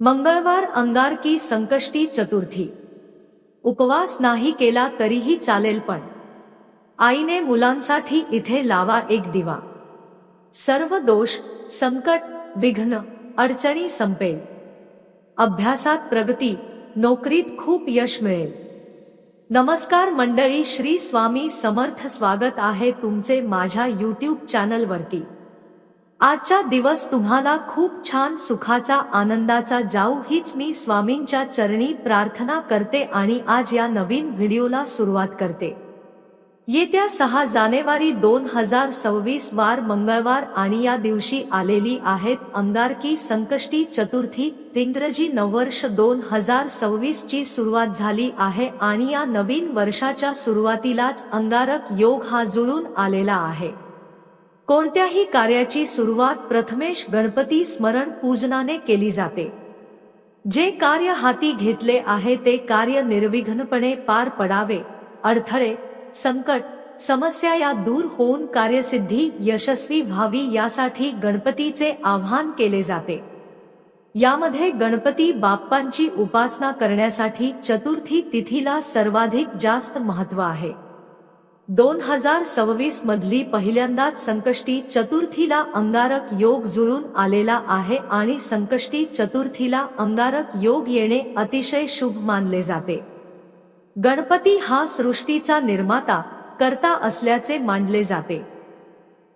मंगळवार अंगारकी संकष्टी चतुर्थी। उपवास नाही केला तरीही चालेल, पण आईने मुलांसाठी इथे लावा एक दिवा। सर्व दोष, संकट, विघ्न, अडचणी संपेल। अभ्यासात प्रगती, नोकरीत खूप यश मिळेल। नमस्कार मंडळी, श्री स्वामी समर्थ। स्वागत आहे तुमचे माझ्या YouTube चॅनलवरती। आजचा दिवस तुम्हाला खूप छान सुखाचा, आनंदाचा जाऊ हीच मी स्वामींच्या चरणी प्रार्थना करते आणि आज या नवीन व्हिडिओला सुरुवात करते। येत्या 6 जानेवारी 2026 वार मंगळवार आणि या दिवशी आलेली आहेत अंगारकी संकष्टी चतुर्थी। इंग्रजी नववर्ष 2026 ची सुरुवात झाली आहे आणि या नवीन वर्षाच्या सुरुवातीलाच अंगारक योग हा जुळून आलेला आहे। कोणत्याही कार्याची सुरुवात प्रथमेश गणपती स्मरण पूजनाने केली जाते। जे कार्य हाती घेतले आहे ते कार्य निर्विघ्नपणे पार पडावे, अडथळे, संकट, समस्या या दूर होऊन कार्यसिद्धी यशस्वी व्हावी यासाठी गणपतीचे आवाहन केले जाते। यामध्ये गणपती बाप्पांची उपासना करण्यासाठी चतुर्थी तिथीला सर्वाधिक जास्त महत्त्व आहे। 2026 मधली पहिल्यांदाच संकष्टी चतुर्थीला अंगारक योग जुळून आलेला आहे आणि संकष्टी चतुर्थीला अंगारक योग येणे अतिशय शुभ मानले जाते। गणपती हा सृष्टीचा निर्माता, कर्ता असल्याचे मानले जाते।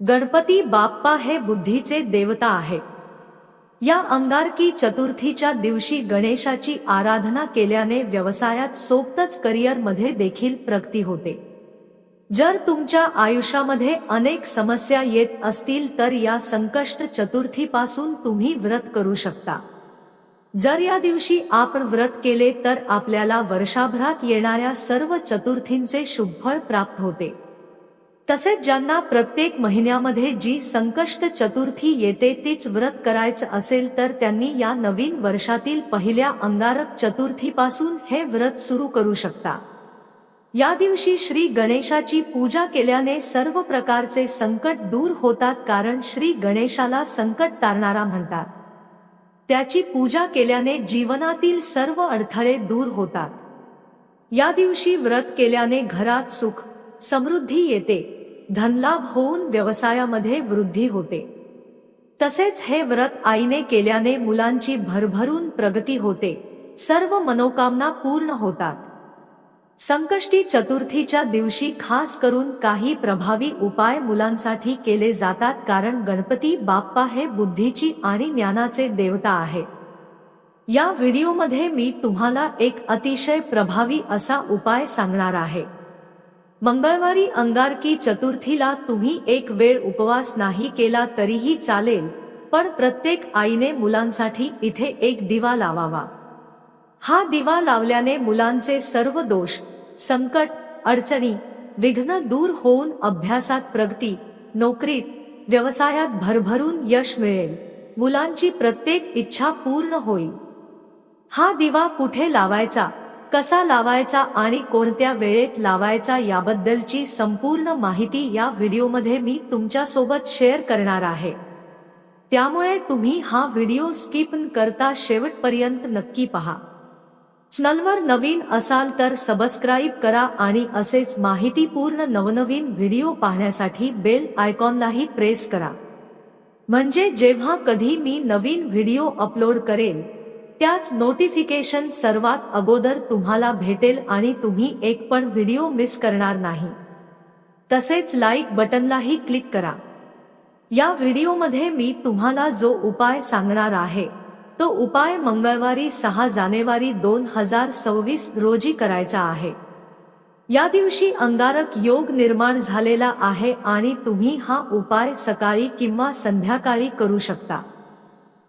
गणपती बाप्पा हे बुद्धीचे देवता आहेत। या अंगारकी चतुर्थीच्या दिवशी गणेशाची आराधना केल्याने व्यवसायात सोबतच करिअरमध्ये देखील प्रगती होते। जर तुमच्या आयुष्यामध्ये अनेक समस्या येत असतील तर या संकष्ट चतुर्थीपासून तुम्ही व्रत करू शकता। जर या दिवशी आपण व्रत केले तर आपल्याला वर्षभरात येणाऱ्या सर्व चतुर्थींचे शुभफळ प्राप्त होते। तसेच ज्यांना प्रत्येक महिन्यामध्ये जी संकष्ट चतुर्थी येते तीच व्रत करायचं असेल तर त्यांनी या नवीन वर्षातील पहिल्या अंगारक चतुर्थीपासून हे व्रत सुरू करू शकता। या दिवशी श्री गणेशाची पूजा केल्याने सर्व प्रकारचे संकट दूर होतात, कारण श्री गणेशाला संकट तारणारा म्हणतात। त्याची पूजा केल्याने जीवनातील सर्व अडथळे दूर होतात। या दिवशी व्रत केल्याने घरात सुख, समृद्धी येते, धनलाभ होऊन व्यवसायामध्ये वृद्धी होते। तसेच हे व्रत आईने केल्याने मुलांची भरभरून प्रगती होते, सर्व मनोकामना पूर्ण होतात। संकष्टी चतुर्थीच्या दिवशी खास करून काही प्रभावी उपाय मुलांसाठी केले जातात, कारण गणपती बाप्पा हे बुद्धीची आणि ज्ञानाचे देवता आहेत। या व्हिडिओमध्ये मी तुम्हाला एक अतिशय प्रभावी असा उपाय सांगणार आहे। मंगळवारी अंगारकी चतुर्थीला तुम्ही एक वेळ उपवास नाही केला तरीही चालेल, पण प्रत्येक आईने मुलांसाठी इथे एक दिवा लावावा। हा दिवा लावल्याने मुलांचे सर्व दोष, संकट, अडचणी, विघ्न दूर होऊन अभ्यासात प्रगती, नोकरीत, व्यवसायात भरभरून यश मिळेल, मुलांची प्रत्येक इच्छा पूर्ण होईल। हा दिवा कुठे लावायचा, कसा लावायचा आणि कोणत्या वेळेत लावायचा याबद्दलची संपूर्ण माहिती या व्हिडिओमध्ये मी तुमच्या सोबत शेअर करणार आहे। त्यामुळे तुम्ही हा व्हिडिओ स्किप न करता शेवटपर्यंत नक्की पहा। चॅनलवर नवीन असाल तर सबस्क्राइब करा आणि असेच माहितीपूर्ण नवनवीन व्हिडिओ पाहण्यासाठी बेल आयकॉनलाही प्रेस करा, म्हणजे जेव्हा कधी मी नवीन व्हिडिओ अपलोड करेल त्याच नोटिफिकेशन सर्वात अगोदर तुम्हाला भेटेल आणि तुम्ही एक पण व्हिडिओ मिस करणार नाही। तसेच लाईक बटनलाही क्लिक करा। या व्हिडिओमध्ये मी तुम्हाला जो उपाय सांगणार आहे तो उपाय मंगळवारी 6 जानेवारी 2026 रोजी करायचा आहे। या दिवशी अंगारक योग निर्माण झालेला आहे आणि तुम्ही हा उपाय सकाळी किंवा संध्याकाळी करू शकता।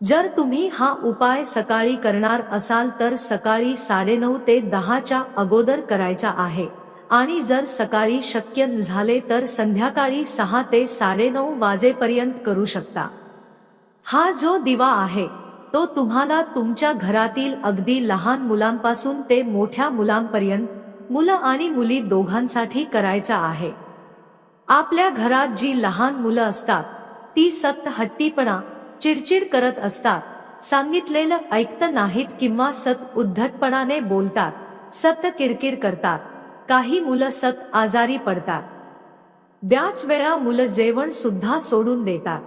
जर तुम्ही हा उपाय सकाळी करणार असाल तर सकाळी 9:30 ते 10 च्या अगोदर करायचा आहे आणि जर सकाळी शक्य झाले तर संध्याकाळी 6 ते 9:30 वाजेपर्यंत करू शकता। हा जो दिवा आहे तो तुम्हाला तुमच्या घरातील अगदी लहान मुलांपासून ते मोठ्या मुलांपर्यंत, मुलं आणि मुली दोघांसाठी करायचा आहे। आपल्या घरात जी लहान मुलं असतात ती सतत हट्टीपणा, चिडचिड करत असतात, सांगितलेलं ऐकत नाहीत किंवा सतत उद्धटपणाने बोलतात, सतत किरकिर करतात. काही मुलं सतत आजारी पडतात. बऱ्याच वेळा मुलं जेवण सुद्धा सोडून देतात.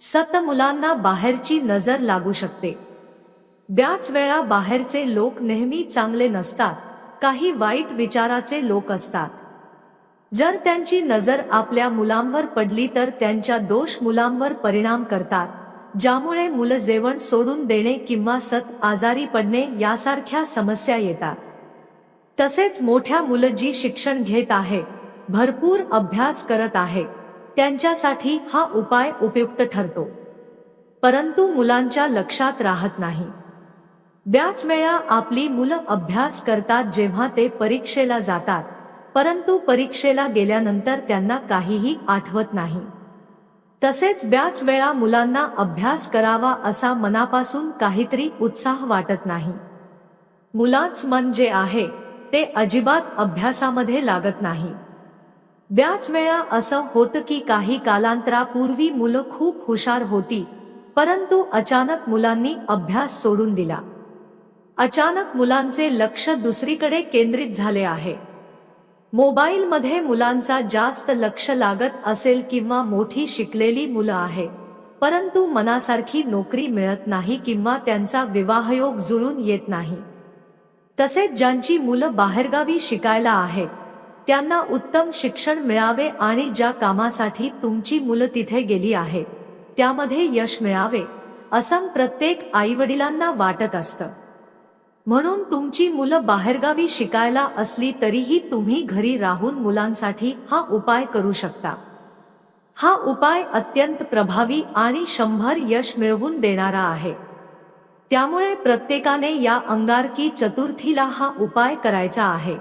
सतत मुलांना बाहेरची नजर लागू शकते. बऱ्याच वेळा बाहेरचे लोक नेहमी चांगले नसतात, काही वाईट विचाराचे लोक असतात. जर त्यांची नजर आपल्या मुलांवर पडली तर त्यांच्या दोष मुलांवर परिणाम करतात, ज्यामुळे मुलं जेवण सोडून देणे किंवा सतत आजारी पडणे यासारख्या समस्या येतात. तसेच मोठ्या मुलं जी शिक्षण घेत आहे, भरपूर अभ्यास करत आहे, त्यांच्यासाठी हा उपाय उपयुक्त ठरतो. परंतु मुलांच्या लक्षात राहत नाही. बऱ्याच वेळा आपली मुलं अभ्यास करतात जेव्हा ते परीक्षेला जातात, परंतु परीक्षेला गेल्यानंतर त्यांना काहीही आठवत नाही. तसेच बऱ्याच वेळा मुलांना अभ्यास करावा असा मनापासून काहीतरी उत्साह वाटत नाही. मुलांचं मन जे आहे ते अजिबात अभ्यासामध्ये लागत नाही. बऱ्याच वेळा असं होतं की काही कालांतरापूर्वी मुलं खूप हुशार होती, परंतु अचानक मुलांनी अभ्यास सोडून दिला. अचानक मुलांचे लक्ष दुसरीकडे केंद्रित झाले आहे. मोबाईलमध्ये मुलांचा जास्त लक्ष लागत असेल किंवा मोठी शिकलेली मुलं आहेत, परंतु मनासारखी नोकरी मिळत नाही किंवा त्यांचा विवाहयोग जुळून येत नाही. तसेच ज्यांची मुलं बाहेरगावी शिकायला आहेत, त्यांना उत्तम शिक्षण मिळावे आणि ज्या कामासाठी तुमची मुलं तिथे गेली आहेत, त्यामध्ये यश मिळावे असं प्रत्येक आईवडिलांना वाटत असतं. म्हणून तुमची मुलं बाहेरगावी शिकायला असली तरीही तुम्ही घरी राहून मुलांसाठी हा उपाय करू शकता. हा उपाय अत्यंत प्रभावी आणि 100 यश मिळवून देणारा आहे. त्यामुळे प्रत्येकाने या अंगारकी चतुर्थीला हा उपाय करायचा आहे.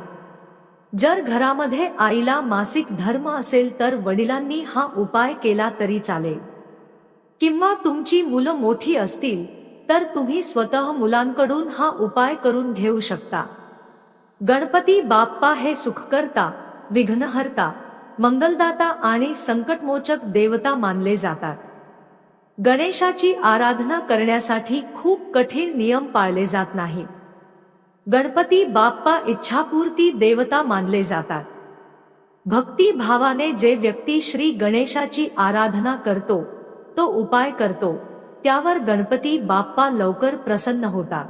जर घरामध्ये आईला मासिक धर्म असेल तर वडिलांनी हा उपाय केला तरी चालेल, किंवा तुमची मुलं मोठी असतील तर तुम्ही स्वतः मुलांकडून हा उपाय करून घेऊ शकता. गणपती बाप्पा हे सुखकर्ता, विघ्नहर्ता, मंगलदाता आणि संकटमोचक देवता मानले जातात. गणेशाची आराधना करण्यासाठी खूप कठीण नियम पाळले जात नाहीत. गणपती बाप्पा इच्छापूर्ती देवता मानले जातात. भक्ती भावाने जे व्यक्ती श्री गणेशाची आराधना करतो, तो उपाय करतो, त्यावर गणपती बाप्पा लवकर प्रसन्न होतात.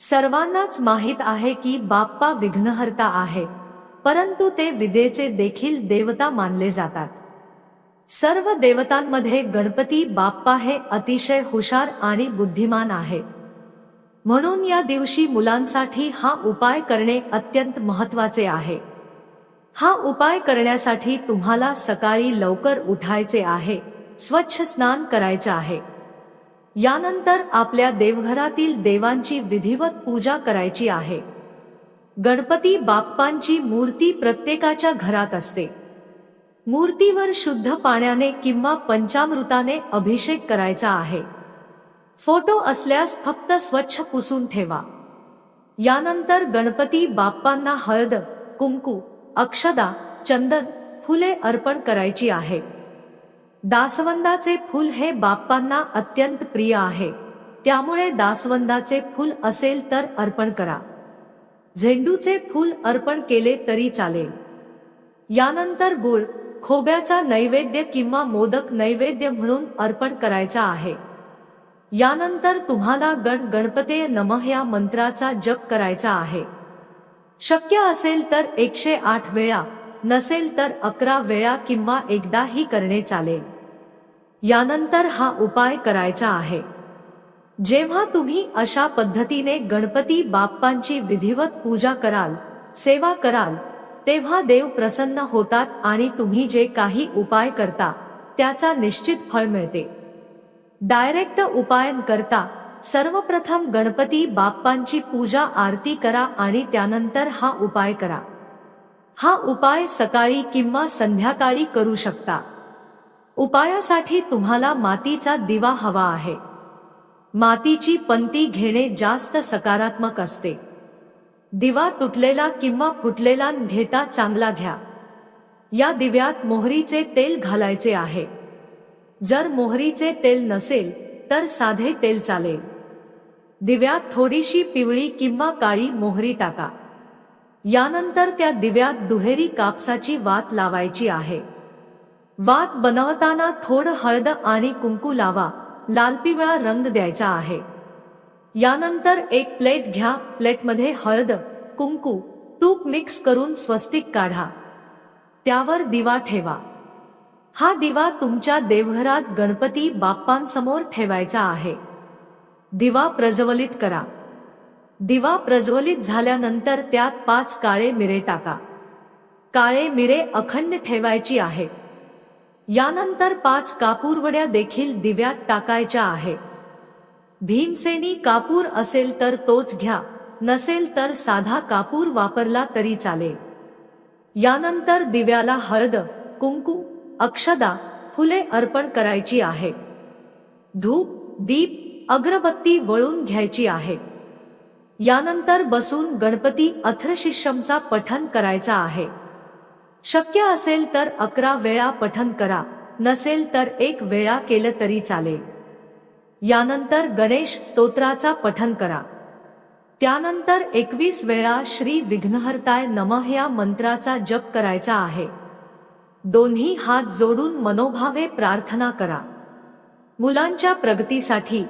सर्वांनाच माहित आहे की बाप्पा विघ्नहर्ता आहे, परंतु ते विद्येचे देखील देवता मानले जातात. सर्व देवतांमध्ये गणपती बाप्पा हे अतिशय हुशार आणि बुद्धिमान आहेत. म्हणून या दिवशी मुलांसाठी हा उपाय करणे अत्यंत महत्त्वाचे आहे. हा उपाय करण्यासाठी तुम्हाला सकाळी लवकर उठायचे आहे, स्वच्छ स्नान करायचे आहे. यानंतर आपल्या देवघरातील देवांची विधिवत पूजा करायची आहे. गणपती बाप्पांची मूर्ती प्रत्येकाच्या घरात असते. मूर्तीवर शुद्ध पाण्याने किंवा पंचामृताने अभिषेक करायचा आहे. फोटो असल्यास फक्त स्वच्छ पुसून ठेवा. यानंतर गणपती बाप्पांना हळद, कुंकू, अक्षदा, चंदन, फुले अर्पण करायची आहेत. दासवंदाचे फूल हे बाप्पांना अत्यंत प्रिय आहे, त्यामुळे दासवंदाचे फूल असेल तर अर्पण करा. झेंडूचे फूल अर्पण केले तरी चालेल. यानंतर गुळ, खोब्याचा नैवेद्य किंवा मोदक नैवेद्य म्हणून अर्पण करायचा आहे. यानंतर तुम्हाला गणपते नमः या मंत्राचा जप करायचा आहे. शक्य असेल तर 108 वेळा, नसेल तर 11 वेळा किंवा एकदाही करणे चालेल. यानंतर हा उपाय करायचा आहे. जेव्हा तुम्ही अशा पद्धतीने गणपती बाप्पांची विधिवत पूजा कराल, सेवा कराल, तेव्हा देव प्रसन्न होतात आणि तुम्ही जे काही उपाय करता त्याचा निश्चित फळ मिळते. डायरेक्ट उपाय करता सर्वप्रथम गणपती बाप्पांची पूजा आरती करा आणि त्यानंतर हा उपाय करा. हा उपाय सकाळी किंवा संध्याकाळी करू शकता. उपायासाठी तुम्हाला मातीचा दिवा हवा आहे. मातीची पंती घेणे जास्त सकारात्मक असते. दिवा तुटलेला किंवा फुटलेला घेता चांगला घ्या. या दिव्यात मोहरीचे तेल घालायचे आहे. जर मोहरीचे तेल नसेल तर साधे तेल चालेल. दिव्यात थोडीशी पिवळी किंवा काळी मोहरी टाका. यानंतर त्या दिव्यात दुहेरी कापसाची वात लावायची आहे. वात बनवताना थोडं हळद आणि कुंकू लावा. लाल पिवळा रंग द्यायचा आहे. यानंतर एक प्लेट घ्या. प्लेटमध्ये हळद, कुंकू, तूप मिक्स करून स्वस्तिक काढा. त्यावर दिवा ठेवा. हा दिवा तुमच्या देवघरात गणपती बाप्पांसमोर ठेवायचा आहे. दिवा प्रज्वलित करा. दिवा प्रज्वलित झाल्यानंतर त्यात 5 काळे मिरे टाका. काळे मिरे अखंड ठेवायची आहेत. यानंतर 5 कापूरवड्या देखील दिव्यात टाकायच्या आहेत. भीमसेनी कापूर असेल तर तोच घ्या, नसेल तर साधा कापूर वापरला तरी चालेल. यानंतर दिव्याला हळद, कुंकू, अक्षदा, फुले अर्पण करायची आहेत. धूप, दीप, अगरबत्ती वळून घ्यायची आहे. यानंतर बसून गणपती अथर्वशीर्षमचा पठण करायचा आहे. शक्य असेल तर 11 वेळा पठण करा, नसेल तर 1 वेळा केलं तरी चालेल. यानंतर गणेश स्तोत्राचा पठण करा. त्यानंतर 21 वेळा श्री विघ्नहर्ताय नमः या मंत्राचा जप करायचा आहे. दोन्ही हात जोडून मनोभावे प्रार्थना करा. मुलांच्या प्रगतीसाठी,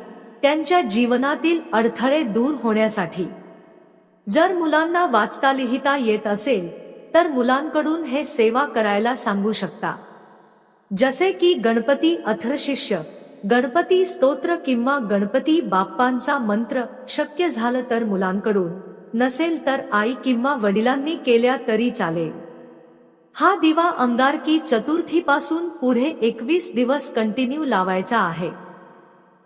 त्यांच्या जीवनातील अडथळे दूर होण्यासाठी. जर मुलांना वाचता लिहिता येत असेल तर मुलांकडून हे सेवा करायला सांगू शकता. जसे की गणपती अथर्वशीर्ष, गणपती स्तोत्र किंवा गणपती बाप्पांचा मंत्र. शक्य झालं तर मुलांकडून, नसेल तर आई किंवा वडिलांनी केल्या तरी चालेल. हा दिवा अंगारकी चतुर्थीपासून पुढे 21 दिवस कंटिन्यू लावायचा आहे.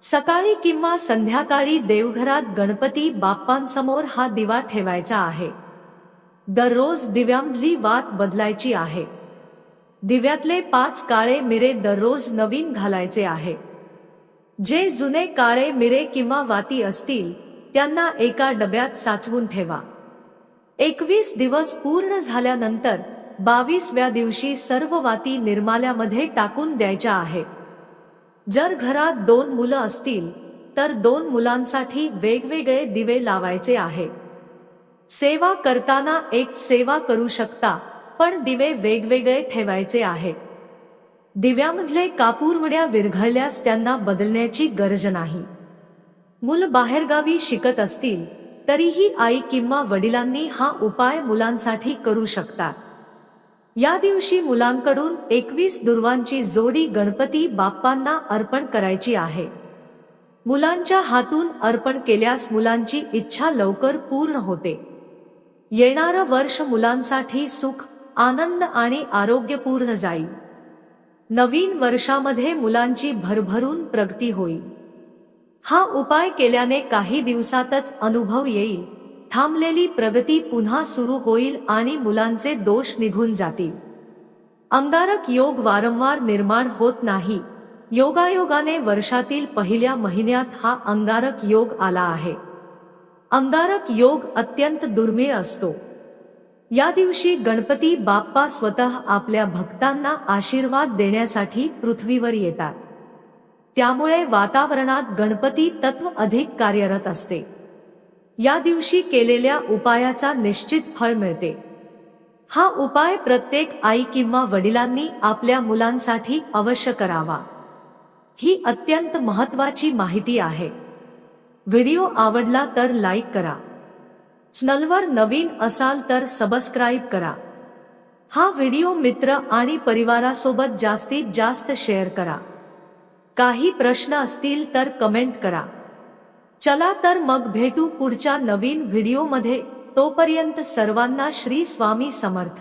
सकाळी किंवा संध्याकाळी देवघरात गणपती बाप्पांसमोर हा दिवा ठेवायचा आहे. दररोज दिव्यामधली वात बदलायची आहे. दिव्यातले 5 काळे मिरे दररोज नवीन घालायचे आहे. जे जुने काळे मिरे किंवा वाती असतील त्यांना एका डब्यात साचवून ठेवा. 21 दिवस पूर्ण झाल्यानंतर 22व्या दिवशी सर्व वाती निर्माल्यामध्ये टाकून द्यायच्या आहेत. जर घरात 2 मुलं असतील तर 2 मुलांसाठी वेगवेगळे दिवे लावायचे आहेत. सेवा करताना एक सेवा करू शकता, पण दिवे वेगवेगळे ठेवायचे आहेत. दिव्यामधले कापूरवड्या विरघळल्यास त्यांना बदलण्याची गरज नाही. मूल बाहेरगावी शिकत असतील तरीही आई किंवा वडिलांनी हा उपाय मुलांसाठी करू शकतात. या दिवशी मुलांकडून 21 दुर्वांची जोडी गणपती बाप्पांना अर्पण करायची आहे. मुलांच्या हातून अर्पण केल्यास मुलांची इच्छा लवकर पूर्ण होते. येणारं वर्ष मुलांसाठी सुख, आनंद आणि आरोग्यपूर्ण जाईल. नवीन वर्षामध्ये मुलांची भरभरून प्रगती होईल. हा उपाय केल्याने काही दिवसातच अनुभव येईल. थांबलेली प्रगती पुन्हा सुरू होईल आणि मुलांचे दोष निघून जातील. अंगारक योग वारंवार निर्माण होत नाही. योगायोगाने वर्षातील पहिल्या महिन्यात हा अंगारक योग आला आहे. अंगारक योग अत्यंत दुर्मिळ असतो. या दिवशी गणपती बाप्पा स्वतः आपल्या भक्तांना आशीर्वाद देण्यासाठी पृथ्वीवर येतात. त्यामुळे वातावरणात गणपती तत्व अधिक कार्यरत असते. या दिवशी केलेल्या उपायाचा निश्चित फळ मिळते. हा उपाय प्रत्येक आई किंवा वडिलांनी आपल्या मुलांसाठी अवश्य करावा. ही अत्यंत महत्त्वाची माहिती आहे. व्हिडिओ आवडला तर लाईक करा. चॅनलवर नवीन असाल तर सबस्क्राईब करा. हा व्हिडिओ मित्र आणि परिवारासोबत जास्तीत जास्त शेअर करा. काही प्रश्न असतील तर कमेंट करा. चला तर मग भेटू पुढच्या नवीन व्हिडिओमध्ये. तोपर्यंत सर्वांना श्री स्वामी समर्थ.